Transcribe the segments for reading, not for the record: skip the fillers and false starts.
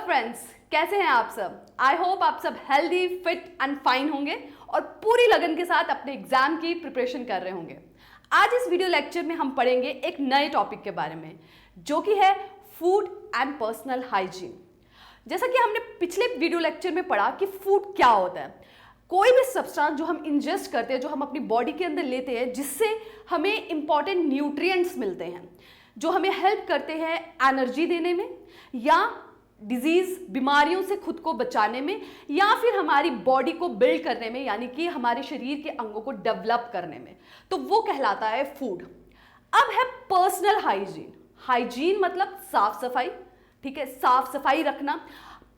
Friends, कैसे हैं आप सब। आई होप आप सब हेल्दी, फिट एंड फाइन होंगे और पूरी लगन के साथ अपने एग्जाम की प्रिपरेशन कर रहे होंगे। आज इस वीडियो लेक्चर में हम पढ़ेंगे एक नए टॉपिक के बारे में, जो कि है फूड एंड पर्सनल हाइजीन। जैसा कि हमने पिछले वीडियो लेक्चर में पढ़ा कि फूड क्या होता है। कोई भी सब्सटेंस जो हम इंजेस्ट करते हैं, जो हम अपनी बॉडी के अंदर लेते हैं, जिससे हमें इंपॉर्टेंट न्यूट्रिएंट्स मिलते हैं, जो हमें हेल्प करते हैं एनर्जी देने में, या डिजीज बीमारियों से खुद को बचाने में, या फिर हमारी बॉडी को बिल्ड करने में, यानी कि हमारे शरीर के अंगों को डेवलप करने में, तो वो कहलाता है फूड। अब है पर्सनल हाइजीन। हाइजीन मतलब साफ सफाई, ठीक है, साफ सफाई रखना।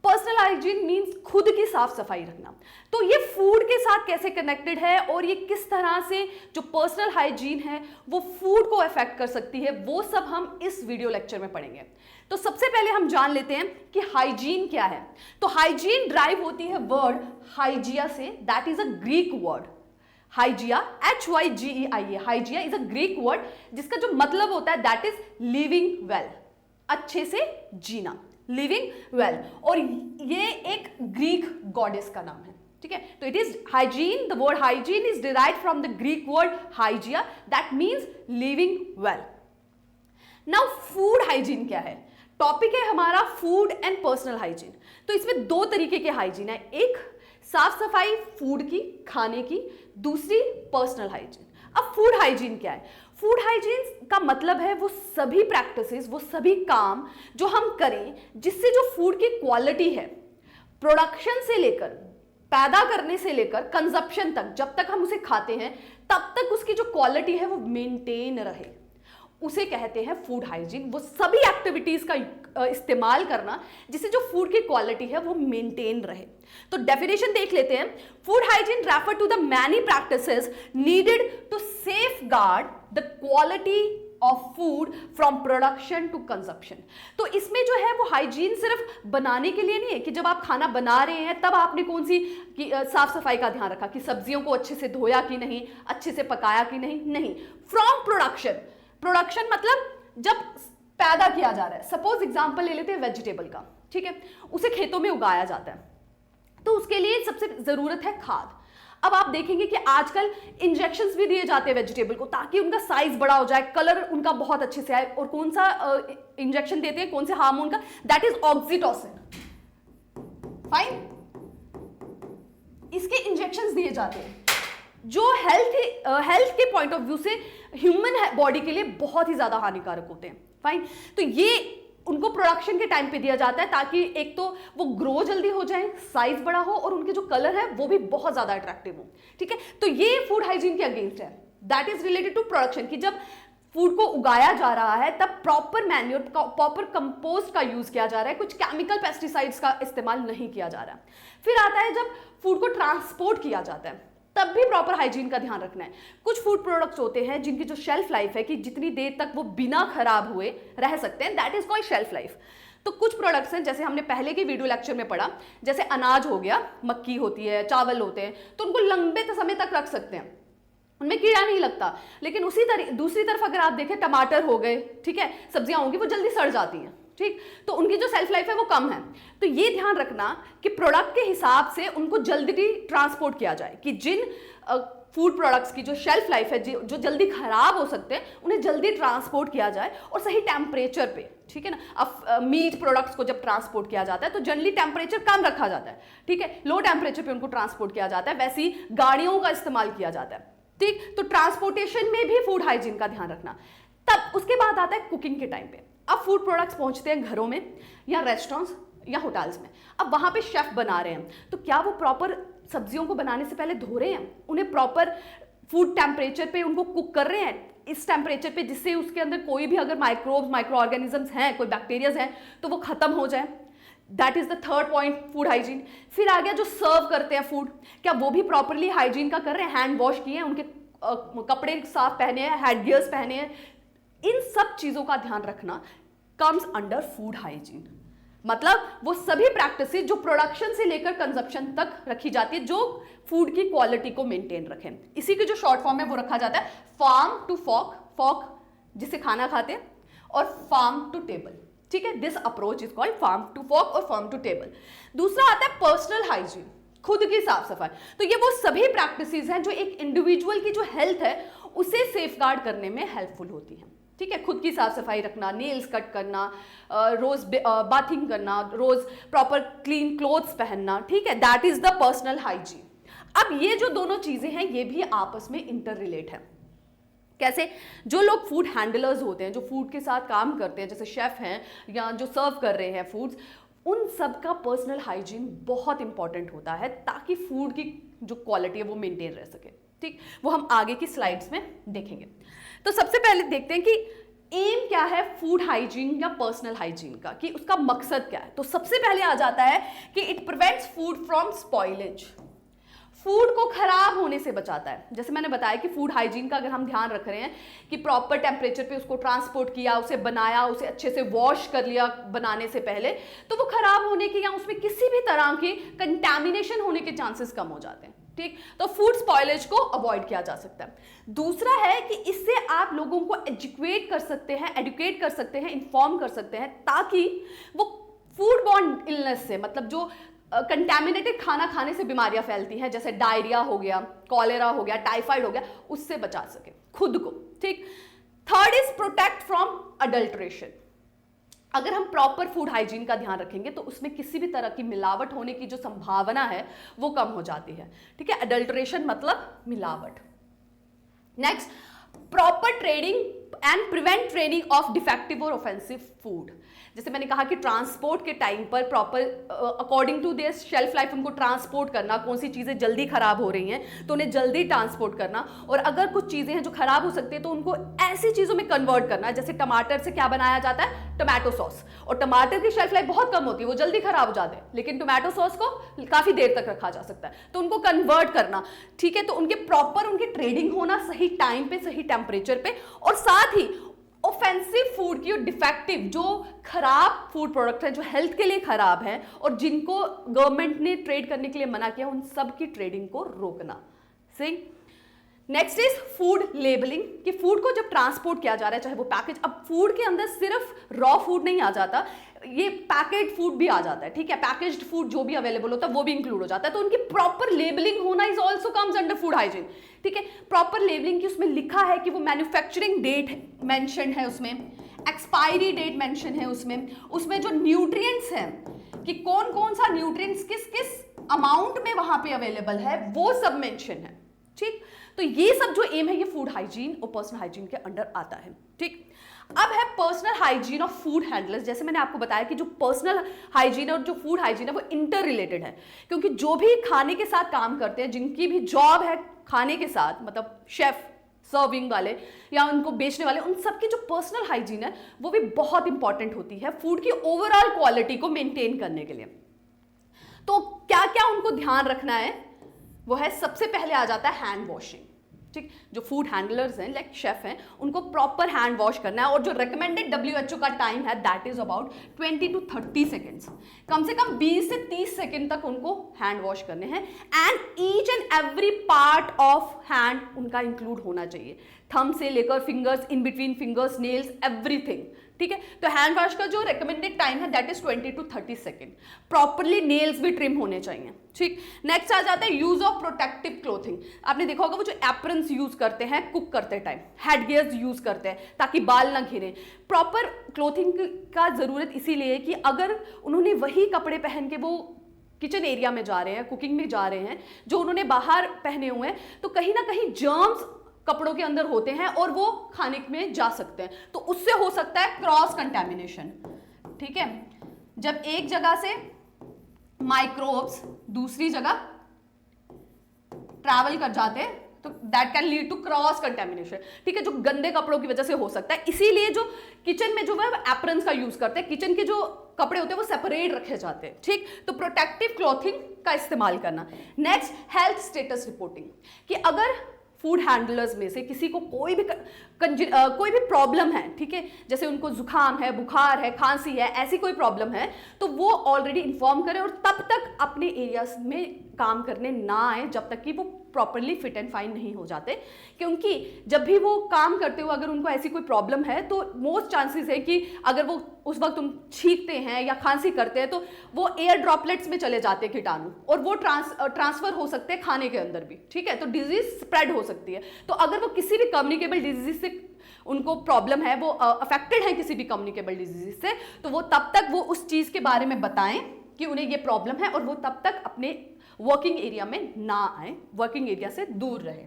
पर्सनल हाइजीन मीन्स खुद की साफ सफाई रखना। तो ये फूड के साथ कैसे कनेक्टेड है और ये किस तरह से जो पर्सनल हाइजीन है वो फूड को अफेक्ट कर सकती है, वो सब हम इस वीडियो लेक्चर में पढ़ेंगे। तो सबसे पहले हम जान लेते हैं कि हाइजीन क्या है। तो हाइजीन ड्राइव होती है वर्ड हाइजिया से, that is a Greek word. Hygeia, HYGEIA, Hygeia is a Greek word जिसका जो मतलब होता है दैट इज लिविंग वेल, अच्छे से जीना, लिविंग वेल। और ये एक ग्रीक गॉडेस का नाम है, ठीक है। तो it is hygiene, the word hygiene is derived from the Greek word Hygeia, that means living well. Now food hygiene क्या है? टॉपिक है हमारा फूड एंड पर्सनल हाइजीन। तो इसमें दो तरीके के हाइजीन है, एक साफ सफाई फूड की, खाने की, दूसरी पर्सनल हाइजीन। अब फूड हाइजीन क्या है? फूड हाइजीन का मतलब है वो सभी प्रैक्टिसेस, वो सभी काम जो हम करें जिससे जो फूड की क्वालिटी है, प्रोडक्शन से लेकर, पैदा करने से लेकर कंजप्शन तक, जब तक हम उसे खाते हैं तब तक उसकी जो क्वालिटी है वो मेंटेन रहे, उसे कहते हैं फूड हाइजीन। वो सभी एक्टिविटीज का इस्तेमाल करना जिससे जो फूड की क्वालिटी है वो मेंटेन रहे। तो डेफिनेशन देख लेते हैं। Food hygiene refer to the many practices needed to safeguard the quality of food from production to consumption. तो इसमें जो है वो हाइजीन सिर्फ बनाने के लिए नहीं है कि जब आप खाना बना रहे हैं तब आपने कौन सी साफ सफाई का ध्यान रखा कि सब्जियों को अच्छे से धोया कि नहीं, अच्छे से पकाया कि नहीं। फ्रॉम प्रोडक्शन, प्रोडक्शन मतलब जब पैदा किया जा रहा है। सपोज एग्जांपल ले लेते हैं वेजिटेबल का, ठीक है, उसे खेतों में उगाया जाता है, तो उसके लिए सबसे जरूरत है खाद। अब आप देखेंगे कि आजकल इंजेक्शंस भी दिए जाते हैं वेजिटेबल को ताकि उनका साइज बड़ा हो जाए, कलर उनका बहुत अच्छे से आए। और कौन सा इंजेक्शन देते हैं, कौन से हार्मोन का? That is oxytocin. फाइन, इसके इंजेक्शंस दिए जाते हैं जो हेल्थ के पॉइंट ऑफ व्यू से ह्यूमन बॉडी के लिए बहुत ही ज्यादा हानिकारक होते हैं। फाइन, तो ये उनको प्रोडक्शन के टाइम पे दिया जाता है ताकि एक तो वो ग्रो जल्दी हो जाए, साइज बड़ा हो और उनके जो कलर है वो भी बहुत ज्यादा अट्रैक्टिव हो, ठीक है। तो ये फूड हाइजीन के अगेंस्ट है, that is related to production, कि जब फूड को उगाया जा रहा है तब प्रॉपर मैन्योर, प्रॉपर कंपोस्ट का यूज किया जा रहा है, कुछ केमिकल पेस्टिसाइड्स का इस्तेमाल नहीं किया जा रहा है। फिर आता है जब फूड को ट्रांसपोर्ट किया जाता है तब भी प्रॉपर हाइजीन का ध्यान रखना है। कुछ फूड प्रोडक्ट्स होते हैं जिनकी जो शेल्फ लाइफ है कि जितनी देर तक वो बिना खराब हुए रह सकते हैं, that is called shelf life. तो कुछ प्रोडक्ट्स हैं, जैसे हमने पहले के वीडियो लेक्चर में पढ़ा, जैसे अनाज हो गया, मक्की होती है, चावल होते हैं, तो उनको लंबे समय तक रख सकते हैं, उनमें कीड़ा नहीं लगता। लेकिन दूसरी तरफ अगर आप देखें, टमाटर हो गए, ठीक है, सब्जियां होंगी, वो जल्दी सड़ जाती हैं, ठीक, तो उनकी जो सेल्फ लाइफ है वो कम है। तो ये ध्यान रखना कि प्रोडक्ट के हिसाब से उनको जल्दी ट्रांसपोर्ट किया जाए, कि जिन फूड प्रोडक्ट्स की जो शेल्फ लाइफ है, जो जल्दी खराब हो सकते हैं, उन्हें जल्दी ट्रांसपोर्ट किया जाए और सही टेम्परेचर पे, ठीक है ना। अब मीट प्रोडक्ट्स को जब ट्रांसपोर्ट किया जाता है तो जनरली टेम्परेचर कम रखा जाता है, ठीक है, लो टेम्परेचर पे उनको ट्रांसपोर्ट किया जाता है, वैसी गाड़ियों का इस्तेमाल किया जाता है, ठीक। तो ट्रांसपोर्टेशन में भी फूड हाइजीन का ध्यान रखना। तब उसके बाद आता है कुकिंग के टाइम पे। अब फूड प्रोडक्ट्स पहुंचते हैं घरों में या रेस्टोरेंट्स या होटल्स में। अब वहां पे शेफ बना रहे हैं, तो क्या वो प्रॉपर सब्जियों को बनाने से पहले धो रहे हैं, उन्हें प्रॉपर फूड टेम्परेचर पे उनको कुक कर रहे हैं, इस टेम्परेचर पे जिससे उसके अंदर कोई भी अगर माइक्रोब्स, माइक्रो ऑर्गेनिजम्स हैं, कोई बैक्टीरियाज हैं, तो वो खत्म हो जाए। That is the third point, food hygiene. फिर आ गया जो सर्व करते हैं फूड, क्या वो भी प्रॉपरली हाइजीन का कर रहे हैं, हैंड वॉश किए हैं, उनके कपड़े साफ पहने हैं, हेड गियर्स पहने हैं। इन सब चीजों का ध्यान रखना कम्स अंडर फूड हाइजीन। मतलब वो सभी प्रैक्टिसेस जो प्रोडक्शन से लेकर कंजप्शन तक रखी जाती है, जो फूड की क्वालिटी को मेंटेन रखें। इसी की जो शॉर्ट फॉर्म है वो रखा जाता है फार्म टू फॉक, फॉक जिससे खाना खाते हैं, और फार्म टू टेबल, ठीक है, this approach is called farm to fork और फार्म टू टेबल। दूसरा आता है पर्सनल हाइजीन, खुद की साफ सफाई। तो ये वो सभी प्रैक्टिसेस हैं जो एक इंडिविजुअल की जो हेल्थ है उसे सेफगार्ड करने में हेल्पफुल होती हैं। ठीक है, खुद की साफ सफाई रखना, नेल्स कट करना, रोज बाथिंग करना, रोज प्रॉपर क्लीन क्लोथ्स पहनना, ठीक है, that is the personal hygiene. अब ये जो दोनों चीजें हैं ये भी आपस में इंटर रिलेट है। कैसे? जो लोग फूड हैंडलर्स होते हैं, जो फूड के साथ काम करते हैं, जैसे शेफ हैं या जो सर्व कर रहे हैं फूड्स, उन सब का पर्सनल हाइजीन बहुत इंपॉर्टेंट होता है ताकि फूड की जो क्वालिटी है वो मेंटेन रह सके। ठीक, वो हम आगे की स्लाइड्स में देखेंगे। तो सबसे पहले देखते हैं कि एम क्या है फूड हाइजीन या पर्सनल हाइजीन का, कि उसका मकसद क्या है। तो सबसे पहले आ जाता है कि it prevents food from spoilage, food को खराब होने से बचाता है। जैसे मैंने बताया कि फूड हाइजीन का अगर हम ध्यान रख रहे हैं कि प्रॉपर टेम्परेचर पे उसको ट्रांसपोर्ट किया, उसे बनाया, उसे अच्छे से वॉश कर लिया बनाने से पहले, तो वो खराब होने की या उसमें किसी भी तरह की कंटैमिनेशन होने के चांसेस कम हो जाते हैं। ठीक, तो फूड स्पॉइलेज को अवॉइड किया जा सकता है। दूसरा है कि इससे आप लोगों को एजुकेट कर सकते हैं, इन्फॉर्म कर सकते हैं, ताकि वो फूड बॉर्न इलनेस से, मतलब जो कंटैमिनेटेड खाना खाने से बीमारियां फैलती हैं, जैसे डायरिया हो गया, कॉलेरा हो गया, टाइफाइड हो गया, उससे बचा सके खुद को। ठीक, third is protect from adulteration. अगर हम प्रॉपर फूड हाइजीन का ध्यान रखेंगे तो उसमें किसी भी तरह की मिलावट होने की जो संभावना है वो कम हो जाती है। ठीक है, अडल्ट्रेशन मतलब मिलावट। Next, proper trading and prevent training of defective और ऑफेंसिव फूड। जैसे मैंने कहा कि ट्रांसपोर्ट के टाइम पर proper according to their shelf life उनको ट्रांसपोर्ट करना, कौन सी चीज़ें जल्दी खराब हो रही हैं तो उन्हें जल्दी ट्रांसपोर्ट करना, और अगर कुछ चीज़ें हैं जो खराब हो सकती है तो उनको ऐसी चीज़ों में कन्वर्ट करना। जैसे टमाटर से क्या बनाया जाता है, टमाटो सॉस, और टमाटर की शेल्फ लाइफ बहुत कम होती है, वो जल्दी खराब हो जाते हैं, लेकिन टमाटो सॉस को काफ़ी देर तक रखा जा सकता है, तो उनको कन्वर्ट करना। ठीक है, तो उनके प्रॉपर उनकी ट्रेडिंग होना सही टाइम पे, सही टेम्परेचर पे, और साथ ही ऑफेंसिव फूड की और डिफेक्टिव जो खराब फूड प्रोडक्ट है, जो हेल्थ के लिए खराब है और जिनको गवर्नमेंट ने ट्रेड करने के लिए मना किया, उन सब की ट्रेडिंग को रोकना। सही। नेक्स्ट इज फूड लेबलिंग, कि फूड को जब ट्रांसपोर्ट किया जा रहा है, चाहे वो पैकेज, अब फूड के अंदर सिर्फ रॉ फूड नहीं आ जाता, ये पैकेज फूड भी आ जाता है। ठीक है, पैकेज्ड फूड जो भी अवेलेबल होता है वो भी इंक्लूड हो जाता है, तो उनकी प्रॉपर लेबलिंग होना is also comes under food hygiene. ठीक है, प्रॉपर लेबलिंग की उसमें लिखा है कि वो मैन्युफैक्चरिंग डेट मेंशन है, उसमें एक्सपायरी डेट मेंशन है, उसमें जो न्यूट्रिएंट्स हैं कि कौन कौन सा न्यूट्रिएंट्स किस किस अमाउंट में वहां पे अवेलेबल है, वो सब मेंशन है। ठीक, तो ये सब जो एम है ये फूड हाइजीन और पर्सनल हाइजीन के अंडर आता है। ठीक, अब है personal hygiene of food handlers. जैसे मैंने आपको बताया कि जो पर्सनल हाइजीन और जो फूड हाइजीन है वो इंटर रिलेटेड है, क्योंकि जो भी खाने के साथ काम करते हैं, जिनकी भी जॉब है खाने के साथ, मतलब शेफ, सर्विंग वाले या उनको बेचने वाले, उन सबकी जो पर्सनल हाइजीन है वो भी बहुत इंपॉर्टेंट होती है फूड की ओवरऑल क्वालिटी को मेंटेन करने के लिए। तो क्या क्या उनको ध्यान रखना है, वो है सबसे पहले आ जाता है हैंड वॉशिंग। ठीक, जो फूड हैंडलर्स हैं, लाइक शेफ हैं, उनको प्रॉपर हैंड वॉश करना है, और जो रिकमेंडेड WHO का टाइम है that is about 20 to 30 seconds, कम से कम 20 से 30 सेकेंड तक उनको हैंड वॉश करने हैं। And each and every part of hand उनका इंक्लूड होना चाहिए, थंब से लेकर fingers, in between fingers, nails, everything. ठीक है, तो हैंड वॉश का जो रिकमेंडेड टाइम है that is 20 to 30 second. Properly nails भी ट्रिम होने चाहिए। ठीक, नेक्स्ट आ जाता है यूज ऑफ प्रोटेक्टिव क्लोथिंग। आपने देखा होगा वो जो एप्रन्स यूज करते हैं कुक करते टाइम, हेड गियर्स यूज करते हैं ताकि बाल ना घिरे। प्रॉपर क्लोथिंग का जरूरत इसीलिए कि अगर उन्होंने वही कपड़े पहन के वो किचन एरिया में जा रहे हैं, कुकिंग में जा रहे हैं, जो उन्होंने बाहर पहने हुए हैं, तो कहीं ना कहीं जर्म्स कपड़ों के अंदर होते हैं और वो खाने में जा सकते हैं, तो उससे हो सकता है क्रॉस कंटैमिनेशन। ठीक है, जब एक जगह से माइक्रोब्स दूसरी जगह ट्रैवल कर जाते हैं तो that can lead to cross contamination. ठीक है, जो गंदे कपड़ों की वजह से हो सकता है, इसीलिए जो किचन में जो है एप्रन्स का यूज करते हैं, किचन के जो कपड़े होते हैं वो सेपरेट रखे जाते हैं। ठीक, तो प्रोटेक्टिव क्लॉथिंग का इस्तेमाल करना। नेक्स्ट, हेल्थ स्टेटस रिपोर्टिंग, कि अगर फूड हैंडलर्स में से किसी को कोई भी प्रॉब्लम है, ठीक है, जैसे उनको जुकाम है, बुखार है, खांसी है, ऐसी कोई प्रॉब्लम है, तो वो ऑलरेडी इन्फॉर्म करें और तब तक अपने एरियाज में काम करने ना आए जब तक कि वो प्रॉपरली फिट एंड फाइन नहीं हो जाते, क्योंकि जब भी वो काम करते हो अगर उनको ऐसी कोई प्रॉब्लम है तो मोस्ट चांसेस है कि अगर वो उस वक्त तुम छींकते हैं या खांसी करते हैं तो वो एयर ड्रॉपलेट्स में चले जाते हैं कीटाणु, और वो ट्रांसफर हो सकते हैं खाने के अंदर भी, ठीक है, तो डिजीज स्प्रेड हो सकती है। तो अगर वो किसी भी कम्युनिकेबल डिजीज से उनको प्रॉब्लम है, वो अफेक्टेड है किसी भी कम्युनिकेबल डिजीज से, तो वो तब तक वो उस चीज के बारे में बताएं कि उन्हें ये प्रॉब्लम है, और वो तब तक अपने वर्किंग एरिया में ना आए, वर्किंग एरिया से दूर रहे।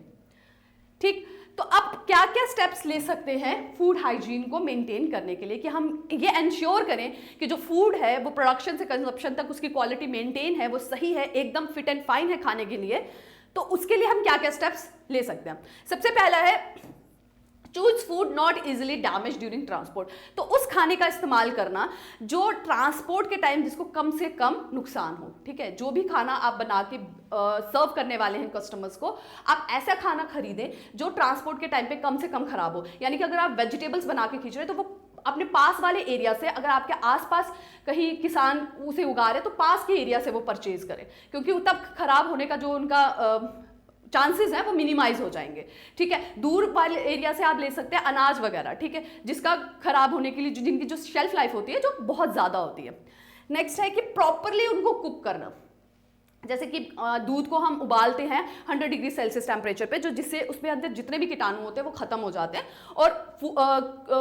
ठीक, तो अब क्या क्या स्टेप्स ले सकते हैं फूड हाइजीन को मेंटेन करने के लिए कि हम ये एंश्योर करें कि जो फूड है वो प्रोडक्शन से कंजप्शन तक उसकी क्वालिटी मेंटेन है, वो सही है, एकदम फिट एंड फाइन है खाने के लिए। तो उसके लिए हम क्या क्या स्टेप्स ले सकते हैं? सबसे पहला है choose food not easily damage during transport. तो उस खाने का इस्तेमाल करना जो ट्रांसपोर्ट के टाइम जिसको कम से कम नुकसान हो, ठीक है। जो भी खाना आप बना के सर्व करने वाले हैं कस्टमर्स को, आप ऐसा खाना खरीदें जो ट्रांसपोर्ट के टाइम पे कम से कम खराब हो। यानी कि अगर आप वेजिटेबल्स बना के खींच रहे हैं तो वो अपने पास वाले एरिया से, अगर आपके आसपास कहीं किसान उसे उगा रहे हैं तो पास के एरिया से वो परचेज करें, क्योंकि तब खराब होने का जो उनका चांसेस हैं वो मिनिमाइज हो जाएंगे, ठीक है। दूर वाले एरिया से आप ले सकते हैं अनाज वगैरह, ठीक है, जिसका खराब होने के लिए जिनकी जो शेल्फ लाइफ होती है जो बहुत ज़्यादा होती है। नेक्स्ट है कि प्रॉपरली उनको कुक करना। जैसे कि दूध को हम उबालते हैं 100 डिग्री सेल्सियस टेम्परेचर पे, जो जिससे उसमें अंदर जितने भी कीटाणु होते हैं वो खत्म हो जाते हैं और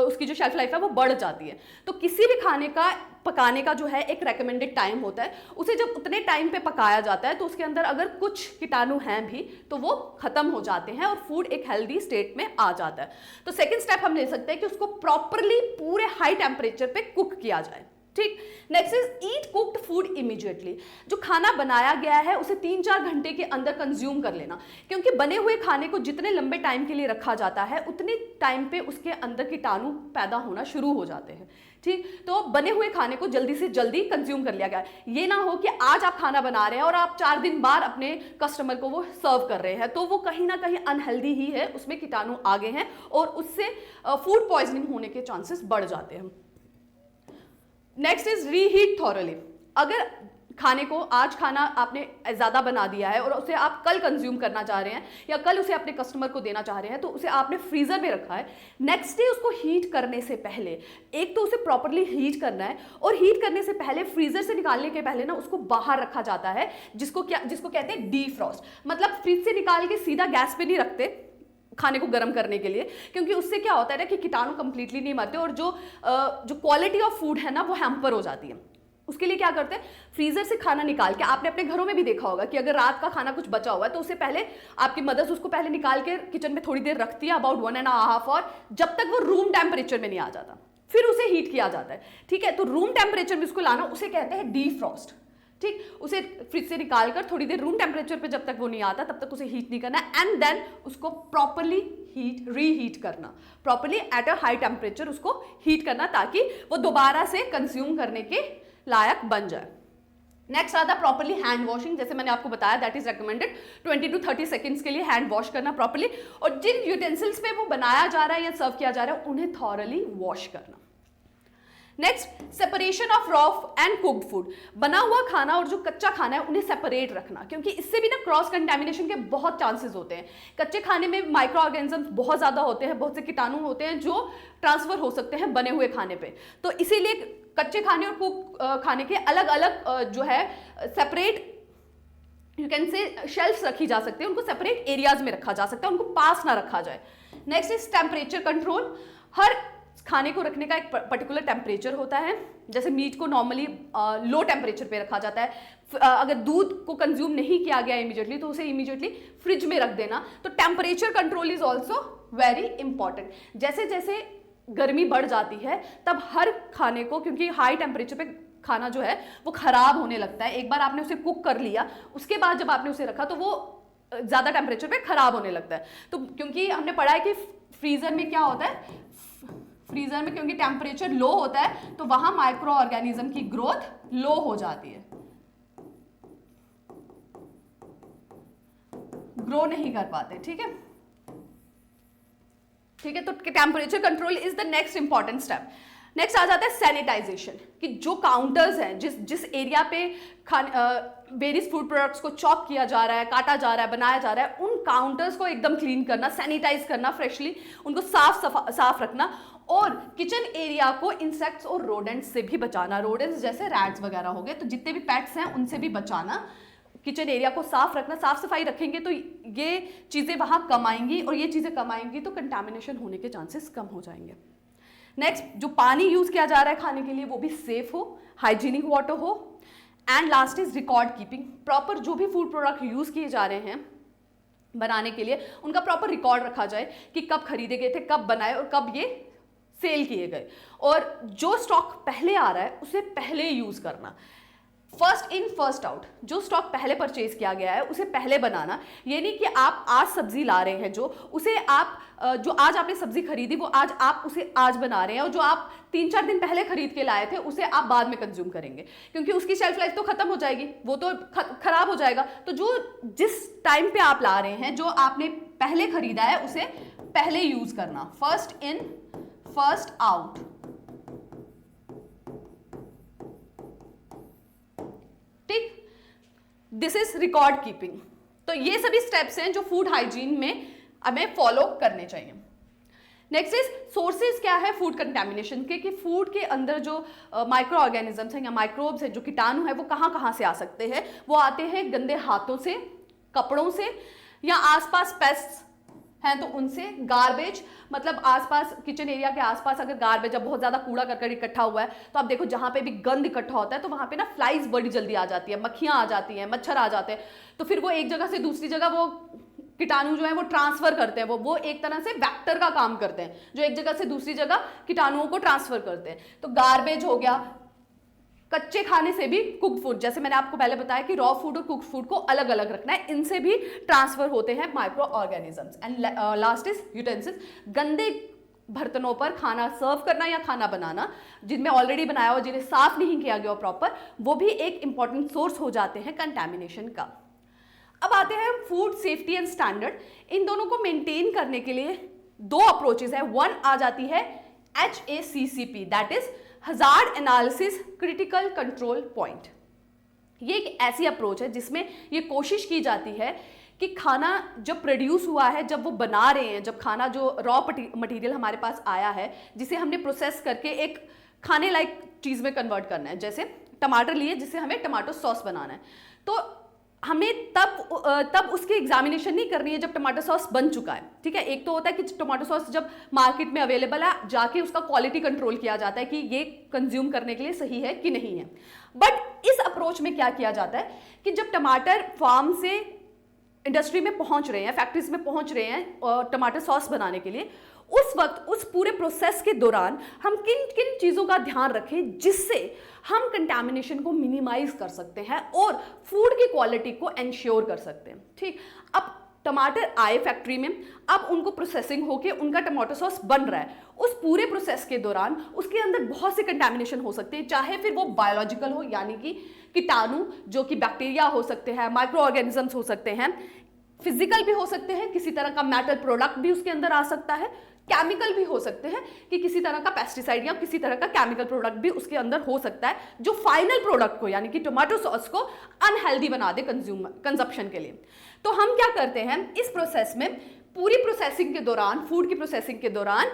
उसकी जो शेल्फ लाइफ है वो बढ़ जाती है। तो किसी भी खाने का पकाने का जो है एक रेकमेंडेड टाइम होता है, उसे जब उतने टाइम पे पकाया जाता है तो उसके अंदर अगर कुछ कीटाणु हैं भी तो वो खत्म हो जाते हैं और फूड एक हेल्दी स्टेट में आ जाता है। तो सेकेंड स्टेप हम ले सकते हैं कि उसको प्रॉपरली पूरे हाई टेम्परेचर पे कुक किया जाए, ठीक। Next is eat cooked food immediately. जो खाना बनाया गया है उसे 3-4 घंटे के अंदर कंज्यूम कर लेना, क्योंकि बने हुए खाने को जितने लंबे टाइम के लिए रखा जाता है उतने टाइम पे उसके अंदर कीटाणु पैदा होना शुरू हो जाते हैं, ठीक। तो बने हुए खाने को जल्दी से जल्दी कंज्यूम कर लिया गया। ये ना हो कि आज आप खाना बना रहे हैं और आप 4 दिन बाद अपने कस्टमर को वो सर्व कर रहे हैं, तो वो कहीं ना कहीं अनहेल्दी ही है, उसमें कीटाणु आ गए हैं और उससे फूड पॉइजनिंग होने के चांसेस बढ़ जाते हैं। Next is reheat thoroughly. अगर खाने को आज खाना आपने ज़्यादा बना दिया है और उसे आप कल कंज्यूम करना चाह रहे हैं या कल उसे अपने कस्टमर को देना चाह रहे हैं, तो उसे आपने फ्रीज़र में रखा है, नेक्स्ट डे उसको हीट करने से पहले एक तो उसे प्रॉपरली हीट करना है, और हीट करने से पहले फ्रीज़र से निकालने के पहले ना उसको बाहर रखा जाता है, जिसको कहते हैं डीफ्रॉस्ट। मतलब फ्रिज से निकाल के सीधा गैस पे नहीं रखते खाने को गर्म करने के लिए, क्योंकि उससे क्या होता है ना कि कीटाणु कंप्लीटली नहीं मरते और जो क्वालिटी ऑफ फूड है ना वो हैम्पर हो जाती है। उसके लिए क्या करते हैं, फ्रीजर से खाना निकाल के, आपने अपने घरों में भी देखा होगा कि अगर रात का खाना कुछ बचा हुआ है तो उससे पहले आपकी मदर्स उसको पहले निकाल के किचन में थोड़ी देर रखती है, अबाउट 1.5 आवर, जब तक वो रूम टेम्परेचर में नहीं आ जाता, फिर उसे हीट किया जाता है, ठीक है। तो रूम टेम्परेचर में उसको लाना, उसे कहते हैं डीफ्रॉस्ट, ठीक। उसे फ्रिज से निकाल कर थोड़ी देर रूम टेम्परेचर पे जब तक वो नहीं आता तब तक उसे हीट नहीं करना, एंड देन उसको प्रॉपरली रीहीट करना, properly at a high temperature उसको हीट करना, ताकि वो दोबारा से कंज्यूम करने के लायक बन जाए। नेक्स्ट आता प्रॉपरली हैंड वॉशिंग। जैसे मैंने आपको बताया that is recommended 20 to 30 seconds के लिए हैंड वॉश करना प्रॉपरली, और जिन यूटेंसिल्स पे वो बनाया जा रहा है या सर्व किया जा रहा है उन्हें थॉरली वॉश करना। Next, separation of raw and cooked food. बना हुआ खाना और जो कच्चा खाना है उन्हें सेपरेट रखना, क्योंकि इससे भी ना क्रॉस कंटेमिनेशन के बहुत चांसेस होते हैं। कच्चे खाने में माइक्रो ऑर्गेनिजम्स बहुत ज़्यादा होते हैं, बहुत से कीटाणु होते हैं जो ट्रांसफर हो सकते हैं बने हुए खाने पे। तो इसीलिए कच्चे खाने और कुक खाने के अलग अलग जो है separate you can say shelves रखी जा सकती है, उनको सेपरेट एरियाज में रखा जा सकता है, उनको पास ना रखा जाए। Next is temperature control. हर खाने को रखने का एक पर्टिकुलर टेम्परेचर होता है। जैसे मीट को नॉर्मली लो टेम्परेचर पे रखा जाता है। अगर दूध को कंज्यूम नहीं किया गया इमीडिएटली तो उसे इमीडिएटली फ्रिज में रख देना। तो temperature control is also very important. जैसे जैसे गर्मी बढ़ जाती है तब हर खाने को, क्योंकि हाई टेम्परेचर पे खाना जो है वो खराब होने लगता है। एक बार आपने उसे कुक कर लिया, उसके बाद जब आपने उसे रखा तो वो ज़्यादा टेम्परेचर पे खराब होने लगता है। तो क्योंकि हमने पढ़ा है कि फ्रीजर में क्या होता है, फ्रीजर में क्योंकि टेम्परेचर लो होता है तो वहां माइक्रो ऑर्गेनिज्म की ग्रोथ लो हो जाती है, ग्रो नहीं कर पाते, ठीक है। ठीक है, तो temperature control is the next important step. Next आ जाता है सैनिटाइजेशन, कि जो काउंटर्स हैं, जिस एरिया पे वेरियस फूड प्रोडक्ट्स को चॉप किया जा रहा है, काटा जा रहा है, बनाया जा रहा है, उन काउंटर्स को एकदम क्लीन करना, सैनिटाइज करना, फ्रेशली उनको साफ रखना, और किचन एरिया को इंसेक्ट्स और रोडेंट्स से भी बचाना। रोडेंट्स जैसे रैट्स वगैरह हो गए, तो जितने भी पेट्स हैं उनसे भी बचाना। किचन एरिया को साफ रखना, साफ सफाई रखेंगे तो ये चीज़ें वहाँ कम आएंगी, और ये चीज़ें कम आएंगी तो कंटामिनेशन होने के चांसेस कम हो जाएंगे। नेक्स्ट, जो पानी यूज़ किया जा रहा है खाने के लिए वो भी सेफ हो, हाइजीनिक वाटर हो। And last is record keeping, proper जो भी फूड प्रोडक्ट यूज़ किए जा रहे हैं बनाने के लिए उनका प्रॉपर रिकॉर्ड रखा जाए कि कब खरीदे गए थे, कब बनाए और कब ये सेल किए गए। और जो स्टॉक पहले आ रहा है उसे पहले यूज़ करना, फर्स्ट इन फर्स्ट आउट। जो स्टॉक पहले परचेज किया गया है उसे पहले बनाना। ये नहीं कि आप आज सब्जी ला रहे हैं, जो उसे आप जो आज आपने सब्जी खरीदी वो आज आप उसे आज बना रहे हैं, और जो आप 3-4 दिन पहले खरीद के लाए थे उसे आप बाद में कंज्यूम करेंगे, क्योंकि उसकी शेल्फ लाइफ तो खत्म हो जाएगी, वो तो खराब हो जाएगा। तो जो जिस टाइम पे आप ला रहे हैं, जो आपने पहले खरीदा है उसे पहले यूज करना, फर्स्ट इन फर्स्ट आउट। ठीक, दिस इज रिकॉर्ड कीपिंग। तो ये सभी स्टेप्स हैं जो फूड हाइजीन में हमें फॉलो करने चाहिए। नेक्स्ट इज सोर्सेज क्या है फूड कंटेमिनेशन के, कि फूड के अंदर जो माइक्रो ऑर्गेनिजम्स हैं या माइक्रोब्स हैं, जो कीटाणु है, वो कहाँ से आ सकते हैं। वो आते हैं गंदे हाथों से, कपड़ों से, या आसपास पेस्ट्स हैं तो उनसे, गार्बेज, मतलब आसपास किचन एरिया के आसपास अगर गार्बेज, अब बहुत ज़्यादा कूड़ा करकट इकट्ठा हुआ है तो आप देखो जहाँ पे भी गंद इकट्ठा होता है तो वहाँ पे ना फ्लाइज बड़ी जल्दी आ जाती है, मक्खियाँ आ जाती हैं, मच्छर आ जाते हैं, तो फिर वो एक जगह से दूसरी जगह वो कीटाणु जो है वो ट्रांसफर करते हैं, वो एक तरह से वेक्टर का काम करते हैं, जो एक जगह से दूसरी जगह कीटाणुओं को ट्रांसफर करते हैं। तो गार्बेज हो गया, कच्चे खाने से भी कुक्ड फूड, जैसे मैंने आपको पहले बताया कि रॉ फूड और कुक्ड फूड को अलग अलग रखना है, इनसे भी ट्रांसफर होते हैं micro organisms. And last is utensils, गंदे बर्तनों पर खाना सर्व करना या खाना बनाना, जिनमें ऑलरेडी बनाया हो, जिन्हें साफ नहीं किया गया प्रॉपर, वो भी एक इंपॉर्टेंट सोर्स हो जाते हैं कंटैमिनेशन का। अब आते हैं फूड सेफ्टी एंड स्टैंडर्ड। इन दोनों को मेंटेन करने के लिए 2 अप्रोचेज है। वन आ जाती है HACCP, that is hazard analysis critical control point. ये एक ऐसी अप्रोच है जिसमें ये कोशिश की जाती है कि खाना जब प्रोड्यूस हुआ है, जब वो बना रहे हैं, जब खाना जो रॉ मटेरियल हमारे पास आया है, जिसे हमने प्रोसेस करके एक खाने लायक चीज़ में कन्वर्ट करना है, जैसे टमाटर लिए जिससे हमें टमाटो सॉस बनाना है, तो हमें तब उसकी एग्जामिनेशन नहीं करनी है जब टमाटो सॉस बन चुका है। ठीक है, एक तो होता है कि टमाटो सॉस जब मार्केट में अवेलेबल है, जाके उसका क्वालिटी कंट्रोल किया जाता है कि ये कंज्यूम करने के लिए सही है कि नहीं है। बट इस अप्रोच में क्या किया जाता है कि जब टमाटर फार्म से इंडस्ट्री में पहुंच रहे हैं, फैक्ट्रीज में पहुंच रहे हैं टमाटर सॉस बनाने के लिए, उस वक्त उस पूरे प्रोसेस के दौरान हम किन किन चीज़ों का ध्यान रखें जिससे हम कंटैमिनेशन को मिनिमाइज कर सकते हैं और फूड की क्वालिटी को एंश्योर कर सकते हैं। ठीक, अब टमाटर आए फैक्ट्री में, अब उनको प्रोसेसिंग होके उनका टमाटो सॉस बन रहा है, उस पूरे प्रोसेस के दौरान उसके अंदर बहुत से कंटैमिनेशन हो सकते हैं, चाहे फिर वो बायोलॉजिकल हो, यानी कि कीटाणु जो कि बैक्टीरिया हो सकते हैं, माइक्रो ऑर्गेनिजम्स हो सकते हैं, फिजिकल भी हो सकते हैं, किसी तरह का मेटल प्रोडक्ट भी उसके अंदर आ सकता है, केमिकल भी हो सकते हैं कि किसी तरह का पेस्टिसाइड या किसी तरह का केमिकल प्रोडक्ट भी उसके अंदर हो सकता है जो फाइनल प्रोडक्ट को यानी कि टोमेटो सॉस को अनहेल्दी बना दे कंजप्शन के लिए। तो हम क्या करते हैं इस प्रोसेस में, पूरी प्रोसेसिंग के दौरान, फूड की प्रोसेसिंग के दौरान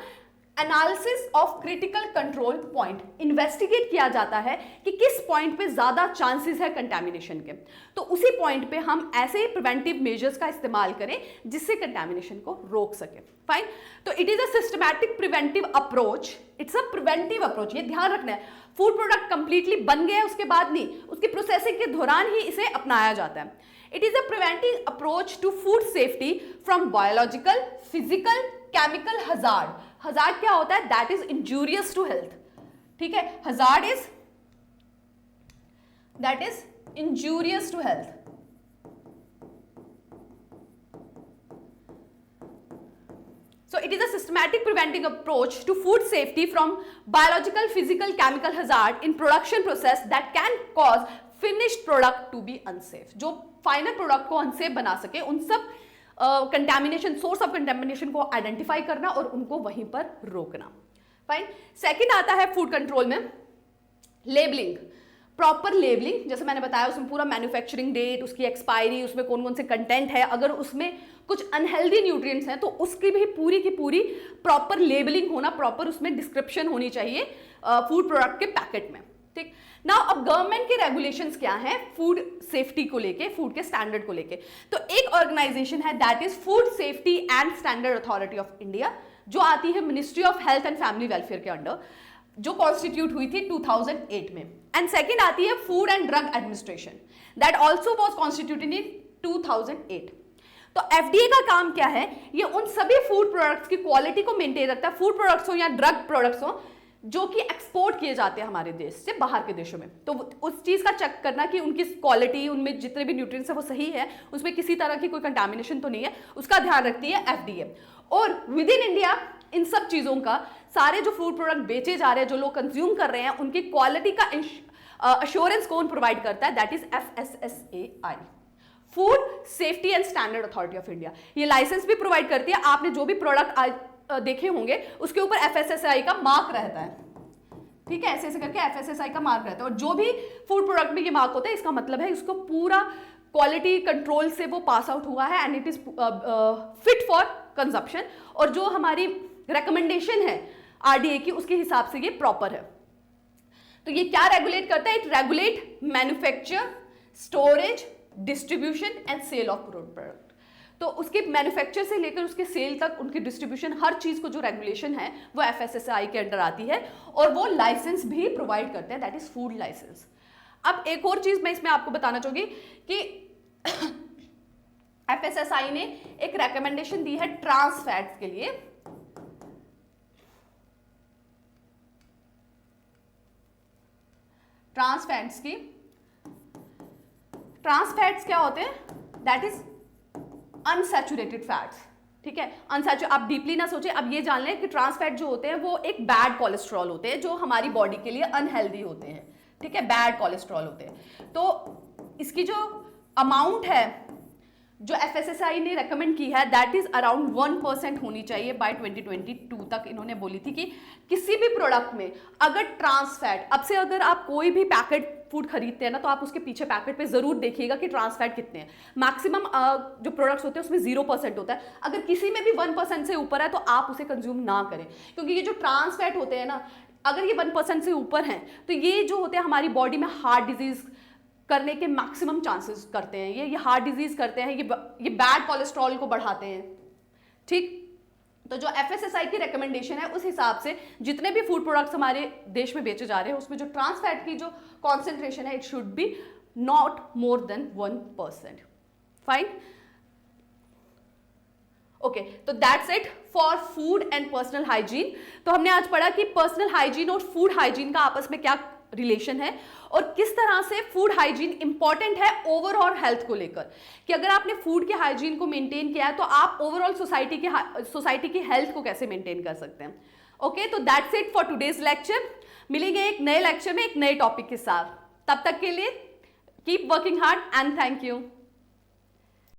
analysis of critical control point, investigate किया जाता है कि किस पॉइंट पे ज्यादा चांसेस है कंटैमिनेशन के, तो उसी पॉइंट पे हम ऐसे प्रिवेंटिव मेजर्स का इस्तेमाल करें जिससे कंटैमिनेशन को रोक सके। फाइन, तो it is a systematic preventive approach, it's a preventive approach, ये ध्यान रखना है। फूड प्रोडक्ट कंप्लीटली बन गया उसके बाद नहीं, उसकी प्रोसेसिंग के दौरान ही इसे अपनाया जाता है। It is a preventive approach to food safety from biological, physical, chemical hazard. Hazard क्या होता है? That is injurious to health. ठीक है, hazard is that is injurious to health. So it is a systematic preventing approach to food safety from biological, physical, chemical hazard in production process that can cause finished product to be unsafe. जो final product को unsafe बना सके, उन सब contamination, source of contamination को identify करना और उनको वहीं पर रोकना। फाइन। सेकंड आता है फूड कंट्रोल में लेबलिंग, प्रॉपर लेबलिंग। जैसे मैंने बताया उसमें पूरा मैन्युफैक्चरिंग डेट, उसकी एक्सपायरी, उसमें कौन कौन से कंटेंट है, अगर उसमें कुछ अनहेल्दी न्यूट्रिएंट्स हैं तो उसकी भी पूरी की पूरी प्रॉपर लेबलिंग होना, प्रॉपर उसमें डिस्क्रिप्शन होनी चाहिए फूड प्रोडक्ट के पैकेट में। ठीक ना। अब गवर्नमेंट के रेगुलेशंस क्या हैं फूड सेफ्टी को लेके, फूड के स्टैंडर्ड को लेके। तो एक ऑर्गेनाइजेशन है that is food safety and standard authority of India, जो आती है ministry of health and family welfare के अंडर, जो कॉन्स्टिट्यूट हुई थी 2008 में। एंड सेकेंड आती है food and drug administration, that also was constituted इन 2008। तो एफडीए का काम क्या है, ये उन सभी फूड प्रोडक्ट्स की क्वालिटी को मेंटेन रखता है, फूड प्रोडक्ट्स हो या ड्रग प्रोडक्ट्स हो, जो कि एक्सपोर्ट किए जाते हैं हमारे देश से बाहर के देशों में। तो उस चीज का चेक करना कि उनकी क्वालिटी, उनमें जितने भी न्यूट्रिएंट्स है वो सही है, उसमें किसी तरह की कोई कंटामिनेशन तो नहीं है, उसका ध्यान रखती है एफडीए। और विद इन इंडिया इन सब चीजों का, सारे जो फूड प्रोडक्ट बेचे जा रहे हैं, जो लोग कंज्यूम कर रहे हैं, उनकी क्वालिटी का अश्योरेंस कौन प्रोवाइड करता है, that is FSSAI, food safety and standard authority of India. ये लाइसेंस भी प्रोवाइड करती है। आपने जो भी प्रोडक्ट देखे होंगे उसके ऊपर FSSAI का मार्क रहता है, ठीक है, ऐसे ऐसे करके FSSAI का मार्क रहता है। और जो भी फूड प्रोडक्ट में ये मार्क होता है, इसका मतलब है इसको पूरा क्वालिटी कंट्रोल से वो पास आउट हुआ है and it is fit for consumption. और जो हमारी रिकमेंडेशन है RDA की, उसके हिसाब से ये प्रॉपर है। तो ये क्या रेगुलेट करता है, it regulate manufacture, storage, distribution and sale of product. तो उसके मैन्युफैक्चर से लेकर उसके सेल तक, उनकी डिस्ट्रीब्यूशन, हर चीज को जो रेगुलेशन है वो FSSAI के अंडर आती है। और वो लाइसेंस भी प्रोवाइड करते हैं, दैट इज फूड लाइसेंस। अब एक और चीज मैं इसमें आपको बताना चाहूंगी कि FSSAI ने एक रेकमेंडेशन दी है ट्रांस फैट्स के लिए। ट्रांस फैट्स की, ट्रांस फैट्स क्या होते हैं, दैट इज अनसैचुरेटेड फैट्स। ठीक है, अनसैचुरेटेड, आप डीपली ना सोचें, अब ये जान लें कि ट्रांस फैट जो होते हैं वो एक बैड कोलेस्ट्रॉल होते हैं, जो हमारी बॉडी के लिए अनहेल्दी होते हैं। ठीक है, बैड कोलेस्ट्रॉल होते हैं। तो इसकी जो अमाउंट है जो FSSAI ने रेकमेंड की है, दैट इज अराउंड 1% होनी चाहिए बाय 2022 तक। इन्होंने बोली थी कि किसी भी प्रोडक्ट में अगर ट्रांस फैट, अब से अगर आप कोई भी पैकेट फूड खरीदते हैं ना, तो आप उसके पीछे पैकेट पे जरूर देखिएगा कि ट्रांस फैट कितने हैं। मैक्सिमम जो प्रोडक्ट्स होते हैं उसमें 0% होता है। अगर किसी में भी 1% से ऊपर है तो आप उसे कंज्यूम ना करें, क्योंकि ये जो ट्रांस फैट होते हैं ना, अगर ये 1% से ऊपर हैं तो ये जो होते हैं हमारी बॉडी में हार्ट डिजीज करने के मैक्सिमम चांसेस करते हैं। ये हार्ट डिजीज करते हैं, ये बैड कोलेस्ट्रॉल को बढ़ाते हैं। ठीक, तो जो FSSAI की रिकमेंडेशन है उस हिसाब से जितने भी फूड प्रोडक्ट्स हमारे देश में बेचे जा रहे हैं उसमें जो ट्रांस फैट की जो कॉन्सेंट्रेशन है, it should be not more than 1%। Fine, okay, तो that's it for food and personal hygiene. तो हमने आज पढ़ा कि पर्सनल हाइजीन और फूड हाइजीन का आपस में क्या रिलेशन है और किस तरह से फूड हाइजीन इंपॉर्टेंट है ओवरऑल हेल्थ को लेकर, कि अगर आपने फूड के हाइजीन को मेंटेन किया है तो आप ओवरऑल सोसाइटी की हेल्थ को कैसे मेंटेन कर सकते हैं। ओके, तो that's it for today's lecture. मिलेंगे एक नए लेक्चर में एक नए टॉपिक के साथ। तब तक के लिए keep working hard and thank you.